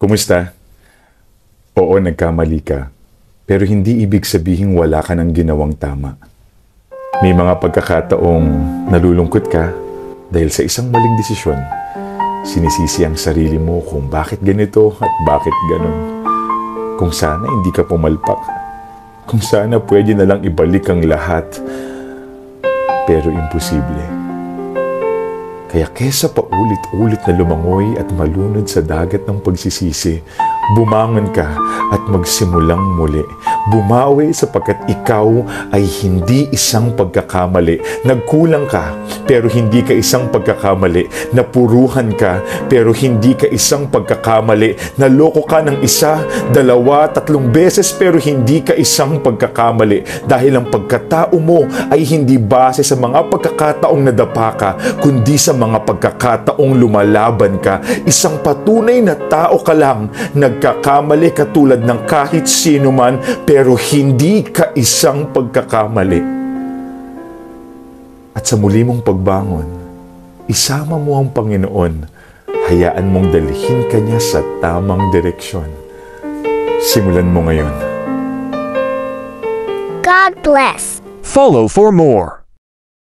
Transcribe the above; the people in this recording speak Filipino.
Kumusta? Oo, nagkamali ka. Pero hindi ibig sabihin wala ka ng ginawang tama. May mga pagkakataong nalulungkot ka dahil sa isang maling desisyon. Sinisisi ang sarili mo kung bakit ganito at bakit ganon. Kung sana hindi ka pumalpak. Kung sana pwede na lang ibalik ang lahat. Pero imposible. Kaya kesa paulit-ulit na lumangoy at malunod sa dagat ng pagsisisi, bumangon ka at magsimulang muli. Bumawi sapagkat ikaw ay hindi isang pagkakamali. Nagkulang ka, pero hindi ka isang pagkakamali. Napuruhan ka, pero hindi ka isang pagkakamali. Naloko ka ng 1, 2, 3 beses, pero hindi ka isang pagkakamali. Dahil ang pagkatao mo ay hindi base sa mga pagkakataong nadapa ka, kundi sa mga pagkakataong lumalaban ka. Isang patunay na tao ka lang, nagkakamali katulad ng kahit sino man, pero hindi ka isang pagkakamali. At sa muli mong pagbangon, isama mo ang Panginoon, hayaan mong dalhin ka niya sa tamang direksyon. Simulan mo ngayon. God bless. Follow for more.